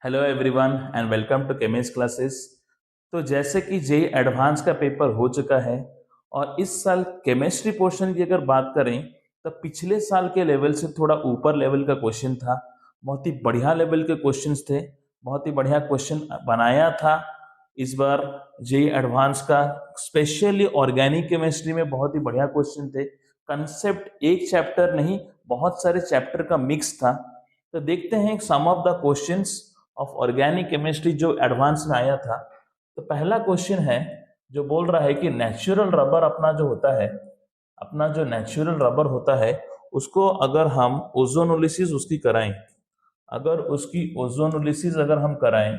Hello everyone and welcome to chemistry classes. तो जैसे कि जे एडवांस का पेपर हो चुका है और इस साल केमिस्ट्री पोर्शन की अगर बात करें तो पिछले साल के लेवल से थोड़ा ऊपर लेवल का क्वेश्चन था। बहुत ही बढ़िया लेवल के क्वेश्चंस थे, बहुत ही बढ़िया क्वेश्चन बनाया था इस बार जे एडवांस का। स्पेशली ऑर्गेनिक केमिस्ट्री में बहुत ही बढ़िया क्वेश्चन थे। कंसेप्ट एक चैप्टर नहीं, बहुत सारे चैप्टर का मिक्स था। तो देखते हैं some of the questions of organic chemistry जो एडवांस में आया था। तो पहला क्वेश्चन है जो बोल रहा है कि नेचुरल रबर अपना जो होता है, अपना जो नेचुरल रबर होता है उसको अगर हम ओजोनोलिसिस उसकी कराएं, अगर उसकी ओजोनोलिसिस अगर हम कराएं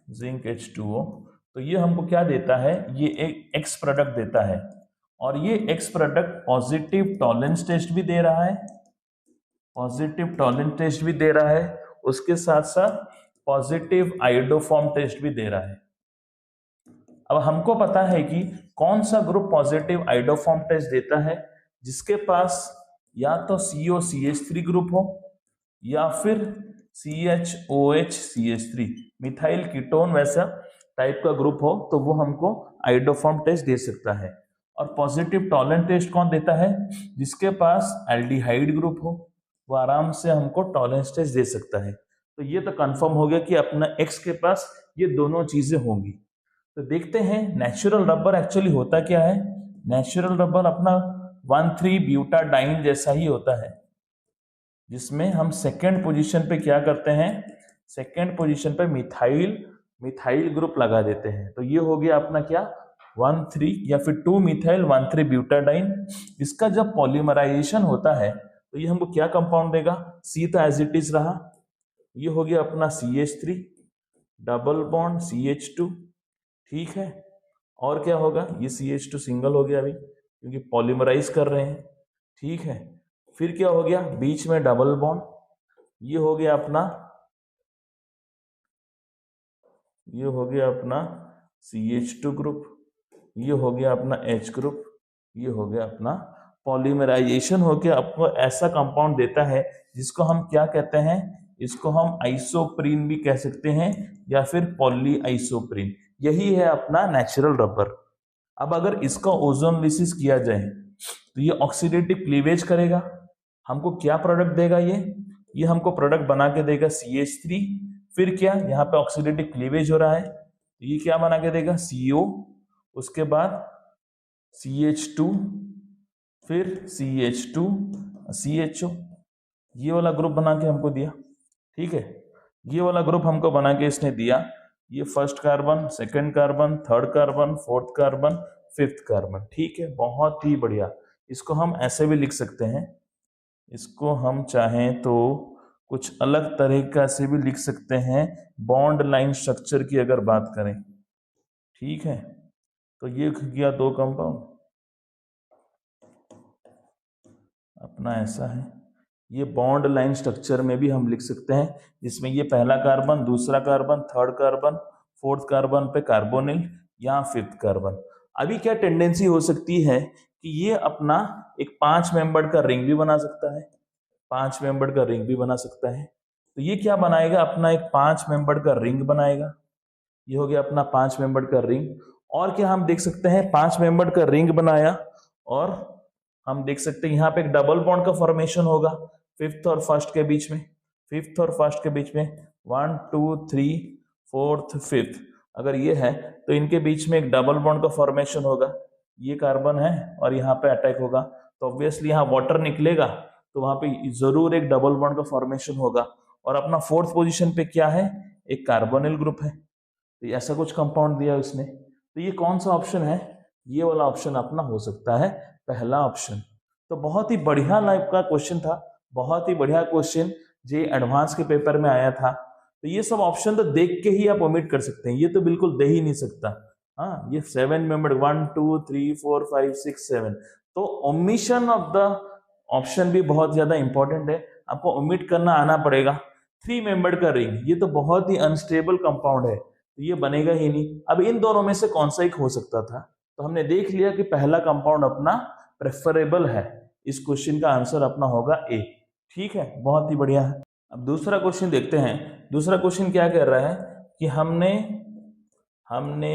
जिंक H2O, तो ये हमको क्या देता है, ये एक एक्स प्रोडक्ट देता है और ये X product positive tolerance test भी दे रहा है, पॉजिटिव टॉलरेंस टेस्ट भी दे रहा है, उसके साथ साथ पॉजिटिव आयोडोफॉर्म टेस्ट भी दे रहा है। अब हमको पता है कि कौन सा ग्रुप पॉजिटिव आयोडोफॉर्म टेस्ट देता है, जिसके पास या तो COCH3 ग्रुप हो या फिर CHOHCH3 मिथाइल कीटोन वैसा टाइप का ग्रुप हो, तो वो हमको आयोडोफॉर्म टेस्ट दे सकता है। और पॉजिटिव टॉलरेंस टेस्ट कौन देता है, जिसके पास एल्डिहाइड ग्रुप हो, वो आराम से हमको टॉलरेंस टेस्ट दे सकता है। तो ये तो कंफर्म हो गया कि अपना एक्स के पास ये दोनों चीजें होंगी। तो देखते हैं नेचुरल रबर एक्चुअली होता क्या है। नेचुरल रबर अपना 1,3-ब्यूटाडाइन जैसा ही होता है, जिसमें हम सेकेंड पोजीशन पे क्या करते हैं, सेकेंड पोजीशन पे मिथाइल ग्रुप लगा देते हैं। तो ये हो गया अपना क्या 1,3 या फिर 2 मिथाइल 1,3-ब्यूटाडाइन। इसका जब पॉलीमराइजेशन होता है तो ये हमको क्या कंपाउंड देगा, सी तो एज इट इज रहा, ये हो गया अपना CH3 डबल बॉन्ड CH2, ठीक है। और क्या होगा, ये CH2 सिंगल हो गया अभी क्योंकि पॉलीमराइज कर रहे हैं, ठीक है। फिर क्या हो गया, बीच में डबल बॉन्ड, ये हो गया अपना, ये हो गया अपना CH2 ग्रुप, ये हो गया अपना H ग्रुप, ये हो गया अपना पॉलीमराइजेशन होकर आपको ऐसा कंपाउंड देता है जिसको हम क्या कहते हैं, इसको हम आइसोप्रीन भी कह सकते हैं या फिर पॉली आइसोप्रीन। यही है अपना नेचुरल रबर। अब अगर इसका ओजोनोलिसिस किया जाए तो ये ऑक्सीडेटिव क्लीवेज करेगा, हमको क्या प्रोडक्ट देगा, ये हमको प्रोडक्ट बना के देगा CH3। फिर क्या, यहाँ पे ऑक्सीडेटिव क्लीवेज हो रहा है, तो ये क्या बना के देगा CO, उसके बाद CH2, फिर CH2 CHO, ये वाला ग्रुप बना के हमको दिया, ठीक है। ये वाला ग्रुप हमको बना के इसने दिया, ये first carbon, second carbon, third carbon, fourth carbon, fifth carbon, ठीक है। बहुत ही बढ़िया। इसको हम ऐसे भी लिख सकते हैं, इसको हम चाहें तो कुछ अलग तरीका से भी लिख सकते हैं, बॉन्ड लाइन स्ट्रक्चर की अगर बात करें, ठीक है। तो ये गया दो कंपाउंड, अपना ऐसा है। ये बॉन्ड लाइन स्ट्रक्चर में भी हम लिख सकते हैं, जिसमें ये पहला कार्बन, दूसरा carbon, third carbon, fourth carbon पे कार्बोनिल, यहाँ फिफ्थ कार्बन। अभी क्या टेंडेंसी हो सकती है कि ये अपना एक 5 मेंबर का रिंग भी बना सकता है, 5 मेंबर का रिंग भी बना सकता है। तो ये क्या बनाएगा, अपना एक 5 मेंबर का रिंग बनाएगा, ये हो गया अपना 5 मेंबर का रिंग। और क्या हम देख सकते हैं, 5 मेंबर का रिंग बनाया और हम देख सकते हैं यहाँ पे एक डबल बॉन्ड का फॉर्मेशन होगा फिफ्थ और फर्स्ट के बीच में, फिफ्थ और फर्स्ट के बीच में 1 2 3 4th 5th, अगर ये है तो इनके बीच में एक डबल बॉन्ड का फॉर्मेशन होगा, ये कार्बन है और यहाँ पे अटैक होगा, तो ऑब्वियसली यहाँ वाटर निकलेगा, तो वहां पे जरूर एक डबल बॉन्ड का फॉर्मेशन होगा। और अपना फोर्थ पोजीशन पे क्या है, एक कार्बोनिल ग्रुप है, तो ऐसा कुछ कंपाउंड दिया उसने। तो ये कौन सा ऑप्शन है, ये वाला ऑप्शन अपना हो सकता है पहला ऑप्शन। तो बहुत ही बढ़िया लाइफ का क्वेश्चन था, बहुत ही बढ़िया क्वेश्चन जे एडवांस के पेपर में आया था। तो ये सब ऑप्शन तो देख के ही आप ओमिट कर सकते हैं, ये तो बिल्कुल दे ही नहीं सकता। हाँ, ये 7 मेंबर 1 2 3 4 5 6 7, तो ओमिशन ऑफ द ऑप्शन भी बहुत ज्यादा इंपॉर्टेंट है, आपको ओमिट करना आना पड़ेगा। 3 मेंबर का रिंग, ये तो बहुत ही अनस्टेबल कंपाउंड है, तो ये बनेगा ही नहीं। अब इन दोनों में से कौन सा एक हो सकता था, तो हमने देख लिया कि पहला कंपाउंड अपना प्रेफरेबल है, इस क्वेश्चन का आंसर अपना होगा ए, ठीक है। बहुत ही बढ़िया है। अब दूसरा क्वेश्चन देखते हैं। दूसरा क्वेश्चन क्या कह रहा है कि हमने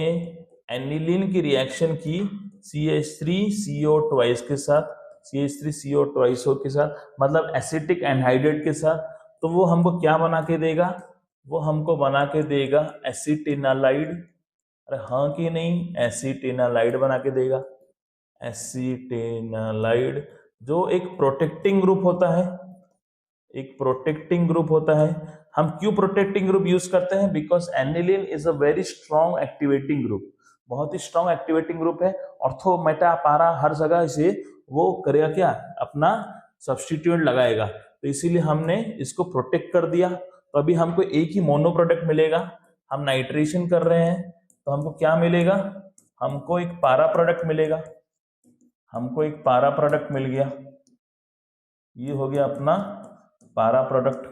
एनिलीन की रिएक्शन की CH3CO ट्वाइस के साथ, CH3CO ट्वाइस के साथ, मतलब एसिटिक एनहाइड्रेट के साथ। तो वो हमको क्या बना के देगा? वो हमको बना के देगा एसिटिनालाइड। अरे हाँ कि नहीं, एसिटिनालाइड बना के देगा। एसिटिनालाइड जो एक प्रोटेक्टिंग ग्रुप होता है, एक प्रोटेक्टिंग ग्रुप होता है। हम क्यों प्रोटेक्टिंग ग्रुप यूज करते हैं? Because aniline is a very strong activating group, बहुत ही स्ट्रॉन्ग एक्टिवेटिंग ग्रुप है। ऑर्थो मेटा पारा हर जगह से वो करेगा क्या? अपना सब्स्टिट्यूएंट लगाएगा। तो इसीलिए हमने इसको प्रोटेक्ट कर दिया। तो अभी हमको एक ही मोनो प्रोडक्ट मिलेगा। हम नाइट्रेशन कर रहे हैं तो हमको क्या मिलेगा? हमको एक पारा प्रोडक्ट मिलेगा। हमको एक पारा प्रोडक्ट मिल गया। ये हो गया अपना पारा प्रोडक्ट।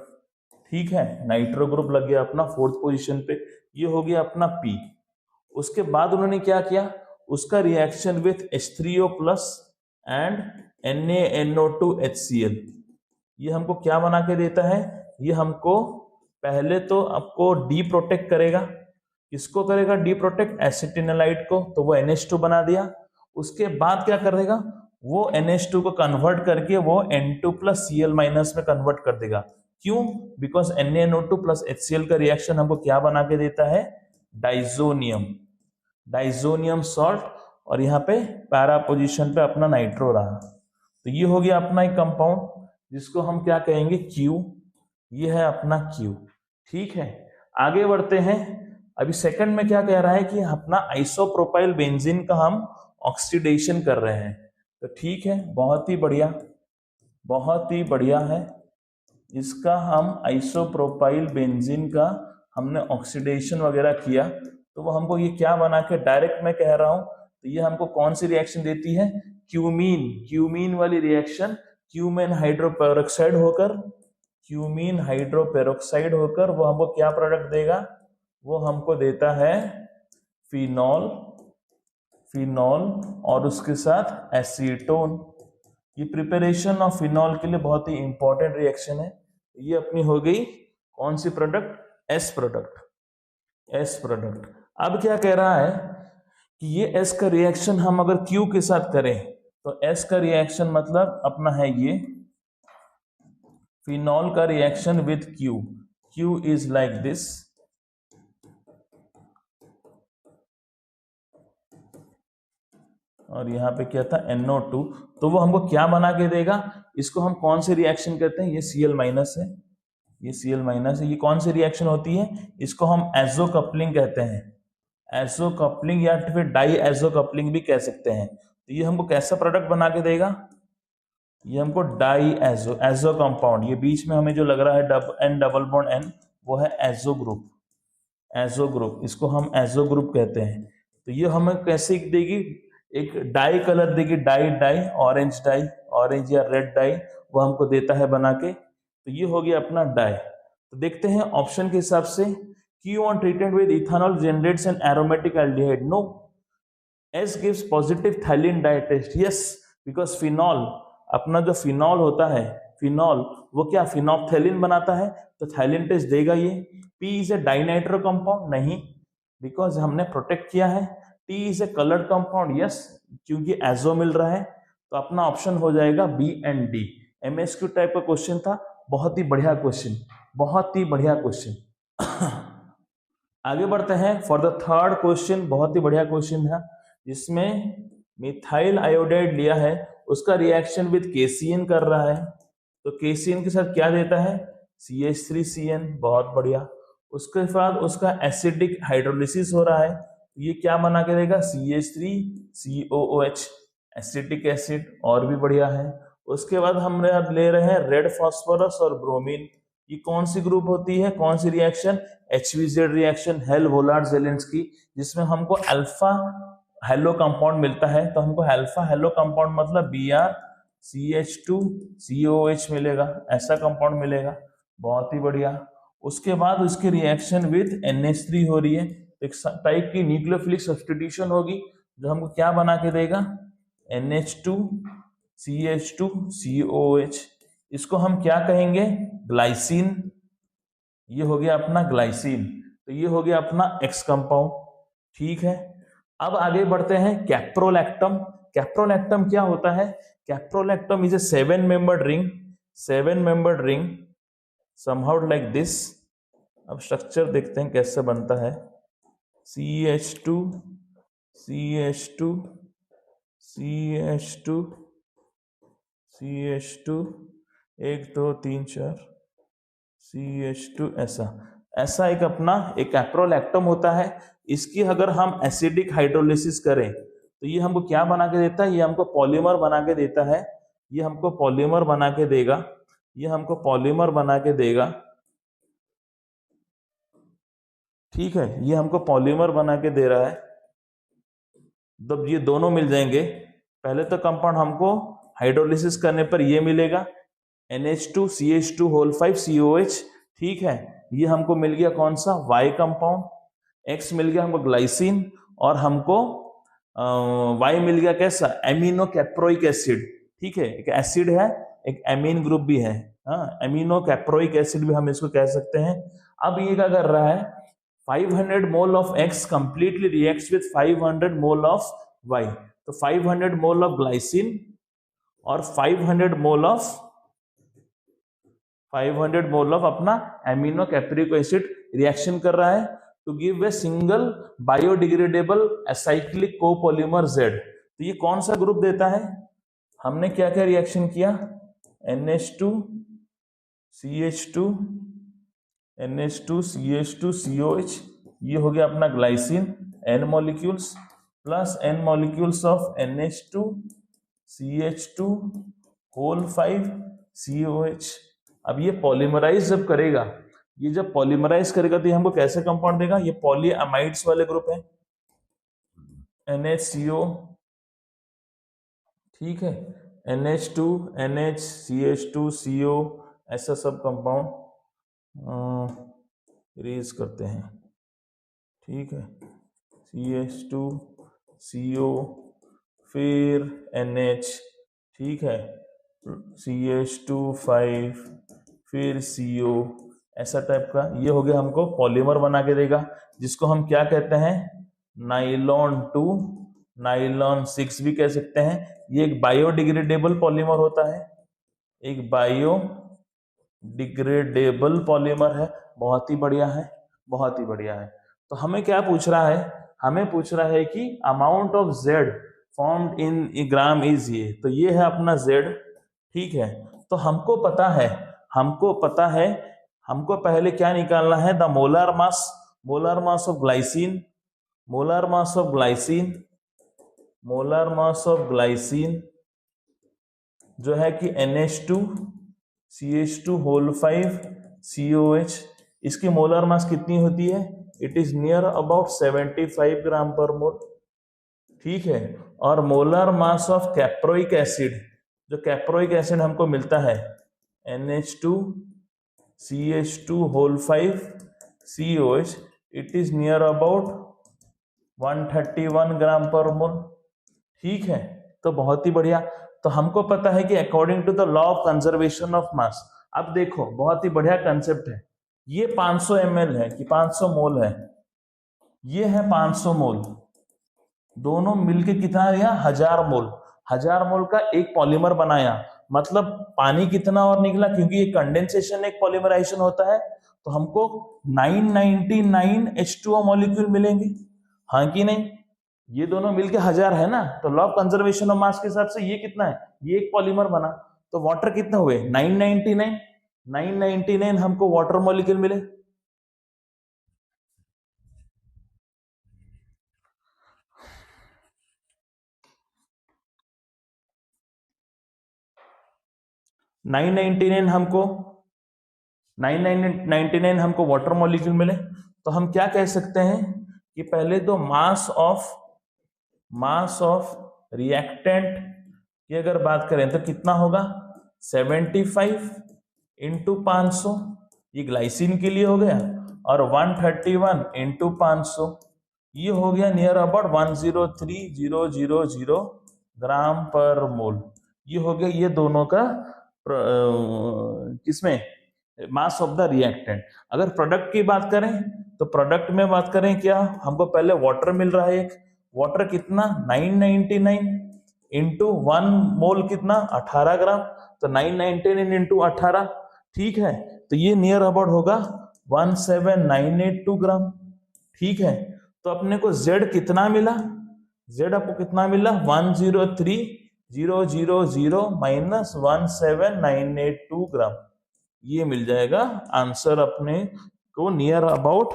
ठीक है, नाइट्रो ग्रुप लग गया अपना 4th पोजीशन पे। ये हो गया अपना P। उसके बाद उन्होंने क्या किया? उसका reaction with H3O plus and NaNO2HCl, ये हमको क्या बना के देता है? ये हमको पहले तो आपको डी प्रोटेक्ट करेगा। किसको करेगा डी प्रोटेक्ट? एसिटिनालाइड को। तो वो NH2 बना दिया। उसके बाद क्या करेगा? वो NH2 को कन्वर्ट करके वो N2 प्लस Cl माइनस में कन्वर्ट कर देगा। क्यों? बिकॉज NaNO2 प्लस HCl का रिएक्शन हमको क्या बना के देता है? Diazonium, diazonium salt. और यहाँ पे पैरा पोजीशन पे अपना नाइट्रो रहा। तो ये हो गया अपना एक कंपाउंड जिसको हम क्या कहेंगे? Q। ये है अपना Q। ठीक है, आगे बढ़ते हैं। अभी सेकंड में क्या कह रहा है कि अपना आइसोप्रोपाइल बेंजीन का हम ऑक्सीडेशन कर रहे हैं। तो ठीक है, बहुत ही बढ़िया, बहुत ही बढ़िया है। इसका हम आइसोप्रोपाइल बेंजीन का हमने ऑक्सीडेशन वगैरह किया तो वो हमको ये क्या बना के, डायरेक्ट मैं कह रहा हूं, तो ये हमको कौन सी रिएक्शन देती है? क्यूमीन, क्यूमीन वाली रिएक्शन। क्यूमेन हाइड्रोपेरोक्साइड होकर, क्यूमीन हाइड्रोपेरोक्साइड होकर वो हमको क्या प्रोडक्ट देगा? वो हमको देता है फिनॉल, फिनॉल और उसके साथ एसीटोन। ये प्रिपरेशन ऑफ फिनॉल के लिए बहुत ही इंपॉर्टेंट रिएक्शन है। ये अपनी हो गई कौन सी product? S product, S product. अब क्या कह रहा है कि ये एस का रिएक्शन हम अगर क्यू के साथ करें तो एस का रिएक्शन मतलब अपना है ये फिनॉल का reaction with Q. Q is like this. और यहाँ पे क्या था? NO2। तो वो हमको क्या बना के देगा? इसको हम कौन से रिएक्शन कहते हैं? ये Cl माइनस है, ये Cl माइनस है। ये कौन सी रिएक्शन होती है? इसको हम एजो कपलिंग कहते हैं। एजो कपलिंग या फिर डाई एजो कपलिंग भी कह सकते हैं। तो ये हमको कैसा प्रोडक्ट बना के देगा? ये हमको डाई एजो, एजो कंपाउंड। ये बीच में हमें जो लग रहा है N डबल बॉन्ड N, वो है एजो ग्रुप, एजो ग्रुप। इसको हम एजो ग्रुप कहते हैं। तो ये हमें कैसे देगी? एक डाई कलर देगी, dye dye orange dye, orange या रेड डाई वो हमको देता है बना के। तो ये हो गया अपना डाई। तो देखते हैं ऑप्शन के हिसाब से। Q on treated with ethanol generates an aromatic aldehyde. No. S gives positive phthalate dye test. Yes, because phenol, अपना जो फिनॉल होता है, फिनॉल वो क्या फिनोप्थेलिन बनाता है, तो थैलिन टेस्ट देगा ये। P is a dinitro compound, नहीं, बिकॉज हमने प्रोटेक्ट किया है। T is a coloured compound, yes, क्योंकि एजो मिल रहा है। तो अपना ऑप्शन हो जाएगा B and D। MSQ type का क्वेश्चन था, बहुत ही बढ़िया क्वेश्चन, बहुत ही बढ़िया क्वेश्चन। आगे बढ़ते हैं फॉर द थर्ड क्वेश्चन। बहुत ही बढ़िया क्वेश्चन है जिसमें मिथाइल आयोडाइड लिया है, उसका रिएक्शन विद KCN कर रहा है। तो KCN के साथ क्या देता है? CH3CN, बहुत बढ़िया। उसके बाद उसका एसिडिक हाइड्रोलिसिस हो रहा है, तो ये क्या बना के देगा? CH3COOH, एसिटिक एसिड, और भी बढ़िया है। उसके बाद हम ले रहे हैं रेड फास्फोरस और ब्रोमीन। ये कौन सी ग्रुप होती है, कौन सी reaction? HVZ reaction, Hell Volhard Zelinsky, जिसमें हमको अल्फा हेलो कंपाउंड मिलता है। तो हमको अल्फा हेलो कंपाउंड मतलब BrCH2COOH मिलेगा, ऐसा कंपाउंड मिलेगा, बहुत ही बढ़िया। उसके बाद उसकी रिएक्शन विद NH3 हो रही है, एक टाइप की न्यूक्लियोफिलिक सब्स्टिट्यूशन होगी जो हमको क्या बना के देगा? NH2CH2COOH। इसको हम क्या कहेंगे, ग्लाइसिन। ये हो गया अपना ग्लाइसिन, तो ये हो गया अपना एक्स कंपाउंड। ठीक है, अब आगे बढ़ते हैं कैप्रोलैक्टम। कैप्रोलैक्टम क्या होता है? Caprolactam is a 7-membered ring, 7-membered ring somehow like this। अब स्ट्रक्चर देखते हैं कैसे बनता है। CH2 CH2 CH2 CH2 1 2 3 4 CH2 ऐसा एक अपना एक कैप्रोलैक्टम होता है। इसकी अगर हम एसिडिक हाइड्रोलिसिस करें तो ये हमको क्या बना के देता है? ये हमको पॉलीमर बना के देता है। ये हमको पॉलीमर बना के देगा, ये हमको पॉलीमर बना के देगा। ठीक है, ये हमको पॉलीमर बना के दे रहा है। जब ये दोनों मिल जाएंगे, पहले तो कंपाउंड हमको हाइड्रोलिसिस करने पर ये मिलेगा NH2 CH2 होल 5 COH। ठीक है, ये हमको मिल गया कौन सा? Y compound. X मिल गया हमको ग्लाइसिन, और हमको Y मिल गया कैसा? Amino caproic acid. ठीक है, एक एसिड है, एक एमीन ग्रुप भी है। हाँ, एमिनो कैप्रोइक एसिड भी हम इसको कह सकते हैं। अब ये क्या कर रहा है? 500 mole of X completely reacts with 500 mole of Y। तो 500 मोल ऑफ ग्लाइसिन और 500 मोल ऑफ अपना एमिनो कैप्रिक एसिड रिएक्शन कर रहा है to give a single biodegradable acyclic copolymer Z। तो ये कौन सा ग्रुप देता है? हमने क्या क्या रिएक्शन किया? NH2 CH2 NH2 CH2 COH, ये हो गया अपना glycine, N molecules plus N molecules of NH2 CH2 whole 5 COH। अब ये पॉलीमराइज जब करेगा, ये जब पॉलीमराइज करेगा तो ये हमको कैसे कंपाउंड देगा? ये पॉलीअमाइड्स वाले ग्रुप है, NHCO। ठीक है, NH2 NH CH2 CO, ऐसा सब कंपाउंड इरेज करते हैं। ठीक है, CH2 CO फिर NH, ठीक है, CH2 5 फिर CO, ऐसा टाइप का ये हो गया, हमको पॉलीमर बना के देगा, जिसको हम क्या कहते हैं? नाइलॉन 2 नाइलॉन 6 भी कह सकते हैं। ये एक बायोडिग्रेडेबल पॉलीमर होता है, एक बायोडिग्रेडेबल पॉलीमर है। बहुत ही बढ़िया है, बहुत ही बढ़िया है। तो हमें क्या पूछ रहा है? हमें पूछ रहा है कि amount of Z formed in gram is ये, तो ये है अपना Z। ठीक है, तो हमको पता है, हमको पहले क्या निकालना है? The molar mass of glycine, molar mass of glycine जो है कि NH2 CH2 होल 5 COH। इसकी मोलर मास कितनी होती है? It is near about 75 gram per mole. ठीक है, और molar mass of caproic acid, जो कैप्रोइक एसिड हमको मिलता है NH2 CH2 whole 5 COH, it is near about 131 gram per mole. ठीक है, तो बहुत ही बढ़िया। तो हमको पता है कि according to the law of conservation of mass, अब देखो बहुत ही बढ़िया कंसेप्ट है। ये 500 ml है कि 500 मोल है, ये है 500 मोल, दोनों मिलके कितना दिया? 1000 मोल। 1000 मोल का एक पॉलीमर बनाया, मतलब पानी कितना और निकला? क्योंकि ये कंडेंसेशन एक पॉलीमराइजेशन होता है, तो हमको 999 H2O मॉलिक्यूल मिलेंगे। हाँ कि नहीं? ये दोनों मिलके 1000 है ना, तो लॉ ऑफ कंजर्वेशन ऑफ मास के हिसाब से ये कितना है? ये एक पॉलीमर बना, तो वाटर कितना हुए? 999 हमको वाटर मॉलिक्यूल मिले। नाइन 999 हमको वाटर मॉलिक्यूल मिले। तो हम क्या कह सकते हैं कि पहले तो मास ऑफ रिएक्टेंट की अगर बात करें तो कितना होगा? 75 इंटू 500, ये ग्लाइसिन के लिए हो गया, और 131 इंटू 500, ये हो गया नियर अबाउट 103,000 ग्राम पर मोल। ये हो गया ये दोनों का किसमें, मास ऑफ द रिएक्टेंट। अगर प्रोडक्ट की बात करें तो प्रोडक्ट में बात करें क्या, हमको पहले वाटर मिल रहा है एक, वाटर कितना 999 इंटू 1 मोल कितना 18 ग्राम, तो 999 इंटू 18, ठीक है, तो ये नियर अबाउट होगा 17982 ग्राम, ठीक है। तो अपने को Z कितना मिला, Z आपको कितना मिला 103,000 माइनस 17982 ग्राम, ये मिल जाएगा आंसर अपने को नियर अबाउट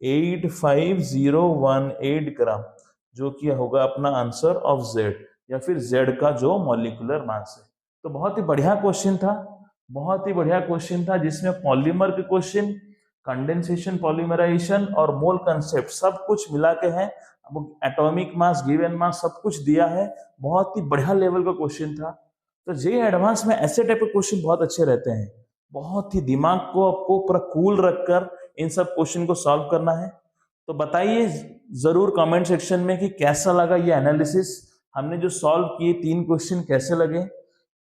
85018 ग्राम, जो कि होगा अपना आंसर ऑफ Z, या फिर Z का जो मॉलिक्यूलर मास है। तो बहुत ही बढ़िया क्वेश्चन था, बहुत ही बढ़िया क्वेश्चन था, जिसमें पॉलीमर के क्वेश्चन, कंडेंसेशन, पॉलीमराइजेशन और मोल कंसेप्ट सब कुछ मिला के है, एटॉमिक मास, गिवन मास सब कुछ दिया है। बहुत ही बढ़िया लेवल का क्वेश्चन था। तो जेईई एडवांस में ऐसे टाइप के क्वेश्चन बहुत अच्छे रहते हैं, बहुत ही दिमाग को आपको पूरा कूल रखकर इन सब क्वेश्चन को सॉल्व करना है। तो बताइए जरूर कमेंट सेक्शन में कि कैसा लगा ये एनालिसिस, हमने जो सॉल्व किए 3 क्वेश्चन कैसे लगे।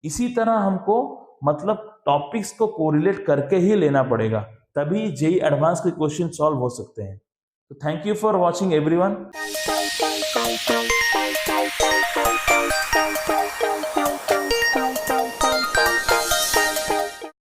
इसी तरह हमको मतलब टॉपिक्स को कोरिलेट करके ही लेना पड़ेगा, तभी जेईई एडवांस के क्वेश्चन सॉल्व हो सकते हैं। तो thank you for watching everyone.